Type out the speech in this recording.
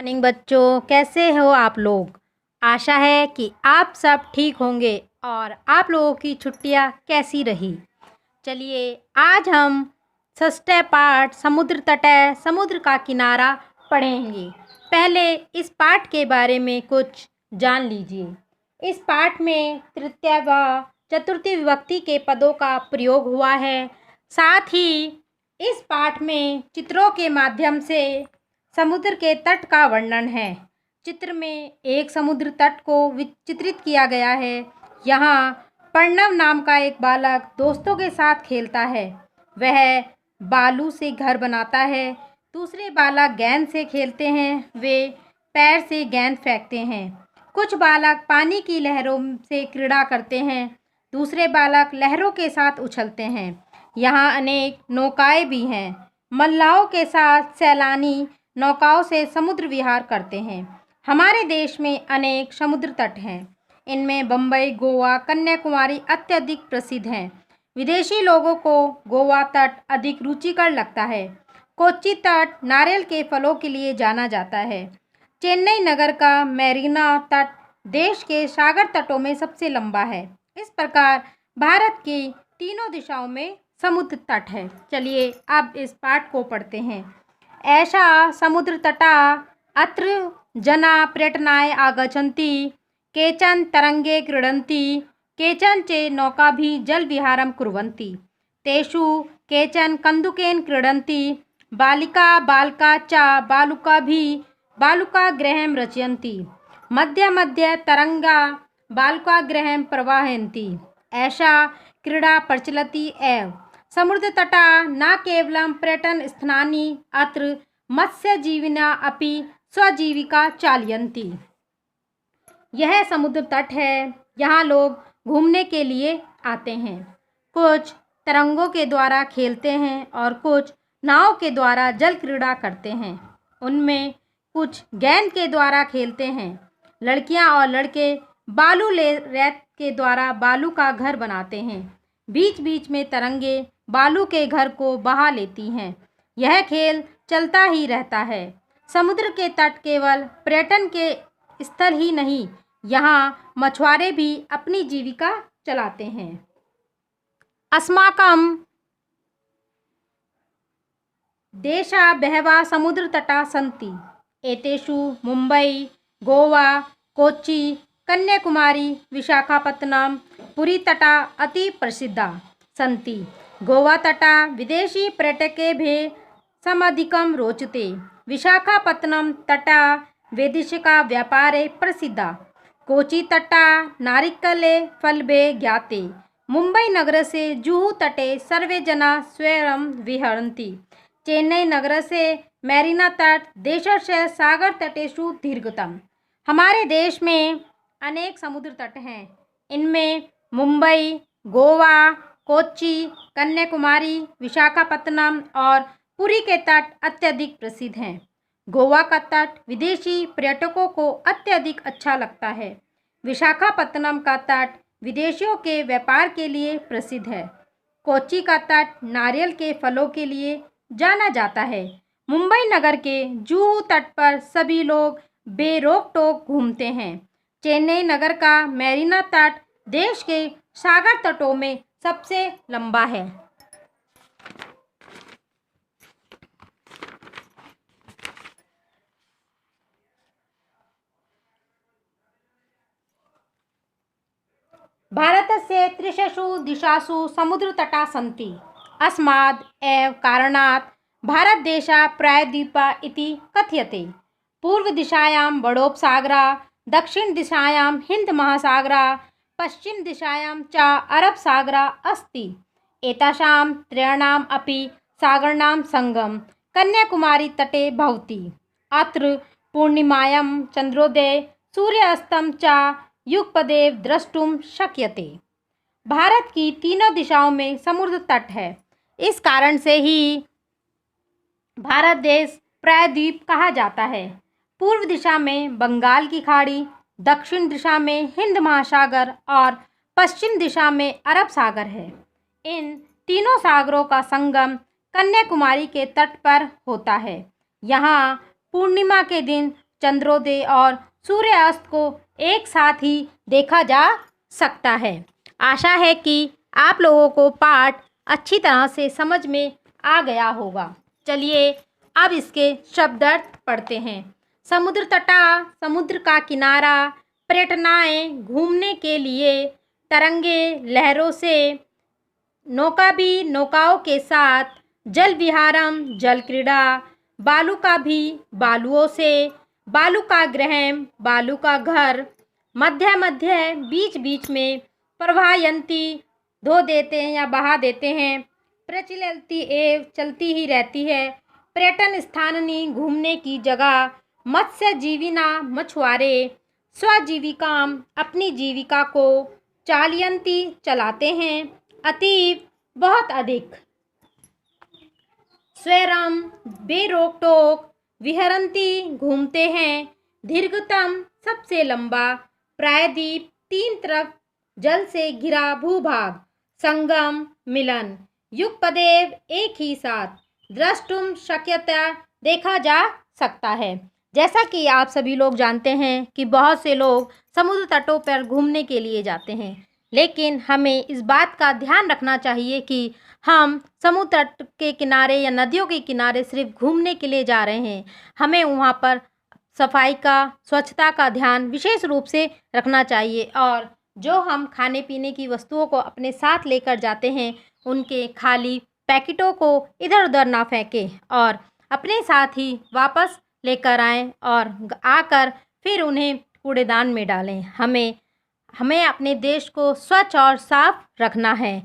Morning बच्चों, कैसे हो आप लोग। आशा है कि आप सब ठीक होंगे और आप लोगों की छुट्टियां कैसी रही। चलिए आज हम षष्ठ पाठ समुद्र तट समुद्र का किनारा पढ़ेंगे। पहले इस पाठ के बारे में कुछ जान लीजिए। इस पाठ में तृतीय व चतुर्थी विभक्ति के पदों का प्रयोग हुआ है। साथ ही इस पाठ में चित्रों के माध्यम से समुद्र के तट का वर्णन है। चित्र में एक समुद्र तट को चित्रित किया गया है। यहाँ प्रणव नाम का एक बालक दोस्तों के साथ खेलता है। वह बालू से घर बनाता है। दूसरे बालक गेंद से खेलते हैं। वे पैर से गेंद फेंकते हैं। कुछ बालक पानी की लहरों से क्रीड़ा करते हैं। दूसरे बालक लहरों के साथ उछलते हैं। यहाँ अनेक नौकाएं भी हैं। मल्लाहों के साथ सैलानी नौकाओं से समुद्र विहार करते हैं। हमारे देश में अनेक समुद्र तट हैं। इनमें बम्बई, गोवा, कन्याकुमारी अत्यधिक प्रसिद्ध हैं। विदेशी लोगों को गोवा तट अधिक रुचिकर लगता है। कोच्चि तट नारियल के फलों के लिए जाना जाता है। चेन्नई नगर का मैरीना तट देश के सागर तटों में सबसे लंबा है। इस प्रकार भारत की तीनों दिशाओं में समुद्र तट है। चलिए अब इस पाठ को पढ़ते हैं। ऐसा समुद्र तटा अत्र जना पर्यटनाय आगच्छन्ति। केचन तरंगे क्रीडन्ति। केचन चे नौकाभिः जलविहारं कुर्वन्ति। तेषु केचन कन्दुकेन क्रीडन्ति। बालिका बालका च बालुकाभिः बालुकागृहं रचयन्ति। मध्ये मध्ये तरंगा बालुकागृहं प्रवहन्ति। ऐसा क्रीडा प्रचलति एव। समुद्र तटा न केवलं पर्यटन स्थानानि अत्र मत्स्यजीविना अपि स्वजीविका चालयन्ति। यह समुद्र तट है। यहाँ लोग घूमने के लिए आते हैं। कुछ तरंगों के द्वारा खेलते हैं और कुछ नाव के द्वारा जल क्रीड़ा करते हैं। उनमें कुछ गेंद के द्वारा खेलते हैं। लड़कियाँ और लड़के बालू रेत के द्वारा बालू का घर बनाते हैं। बीच बीच में तरंगे बालू के घर को बहा लेती हैं। यह खेल चलता ही रहता है। समुद्र के तट केवल पर्यटन के स्थल ही नहीं, यहाँ मछुआरे भी अपनी जीविका चलाते हैं। अस्माकं देशा बहवः समुद्रतटा सन्ति। एतेषु मुंबई, गोवा, कोच्चि, कन्याकुमारी, विशाखापत्तनम, पुरी तटा अति प्रसिद्धा सन्ति। गोवा तटा विदेशी पर्यटकेभ्यः समधिकं रोचते। विशाखापत्तनम तटा वैदेशिका व्यापारे प्रसिद्धा। कोच्चि तटा नारिकेले फलभ्यः ज्ञाते। मुंबई नगर से जुहू तटे सर्वे जना स्वयं विहरन्ति। चेन्नई नगर से मैरीना तट देशस्य सागर तटेषु दीर्घतम। हमारे देश में अनेक समुद्र तट हैं। इनमें मुंबई, गोवा, कोच्चि, कन्याकुमारी, विशाखापत्तनम और पुरी के तट अत्यधिक प्रसिद्ध हैं। गोवा का तट विदेशी पर्यटकों को अत्यधिक अच्छा लगता है। विशाखापत्तनम का तट विदेशियों के व्यापार के लिए प्रसिद्ध है। कोच्चि का तट नारियल के फलों के लिए जाना जाता है। मुंबई नगर के जुहू तट पर सभी लोग बेरोक टोक घूमते हैं। चेन्नई नगर का मैरीना तट देश के सागर तटों में सबसे लंबा है। भारतस्य त्रिषु दिशासु समुद्रतटा सन्ति। अस्माद् एव कारणात् भारतदेशः प्रायद्वीपः इति कथ्यते। पूर्वदिशायां बड़ोपसागरः, दक्षिणदिशायां हिन्दमहासागरः, पश्चिमदिशायां च अरबसागरः अस्ति। एतासां त्रयाणाम् अपि सागराणां संगमः कन्याकुमारी तटे भवति। अत्र पूर्णिमायां चंद्रोदय सूर्यास्तं च युगपदेव द्रष्टुम शक्यते। भारत की तीनों दिशाओं में समुद्र तट है। इस कारण से ही भारत देश प्रायद्वीप कहा जाता है। पूर्व दिशा में बंगाल की खाड़ी, दक्षिण दिशा में हिंद महासागर और पश्चिम दिशा में अरब सागर है। इन तीनों सागरों का संगम कन्याकुमारी के तट पर होता है। यहाँ पूर्णिमा के दिन चंद्रोदय और सूर्यास्त को एक साथ ही देखा जा सकता है। आशा है कि आप लोगों को पाठ अच्छी तरह से समझ में आ गया होगा। चलिए अब इसके शब्दार्थ पढ़ते हैं। समुद्र तटा, समुद्र का किनारा, पर्यटनाएँ, घूमने के लिए, तरंगे, लहरों से, नौका भी, नौकाओं के साथ, जल विहारम, जल क्रीड़ा, बालू का भी, बालुओं से, बालू का गृह, बालू का घर, मध्य मध्य, बीच बीच में, प्रवाहयंती, धो देते हैं या बहा देते हैं, प्रचलती एवं चलती ही रहती है, पर्यटन स्थाननी, घूमने की जगह, मत्स्य जीविना, मछुआरे, स्वजीविकाम, अपनी जीविका को, चालयंती, चलाते हैं, अतीव, बहुत अधिक, स्वैरम, बेरोक टोक, विहरंती, घूमते हैं, दीर्घतम, सबसे लंबा, प्रायद्वीप, तीन तरफ जल से घिरा भूभाग, संगम, मिलन, युगपदेव, एक ही साथ, द्रष्टुम, शक्यता, देखा जा सकता है। जैसा कि आप सभी लोग जानते हैं कि बहुत से लोग समुद्र तटों पर घूमने के लिए जाते हैं, लेकिन हमें इस बात का ध्यान रखना चाहिए कि हम समुद्र तट के किनारे या नदियों के किनारे सिर्फ घूमने के लिए जा रहे हैं। हमें वहाँ पर सफाई का, स्वच्छता का ध्यान विशेष रूप से रखना चाहिए और जो हम खाने पीने की वस्तुओं को अपने साथ लेकर जाते हैं उनके खाली पैकेटों को इधर उधर ना फेंकें और अपने साथ ही वापस लेकर आएं और आकर फिर उन्हें कूड़ेदान में डालें। हमें अपने देश को स्वच्छ और साफ रखना है।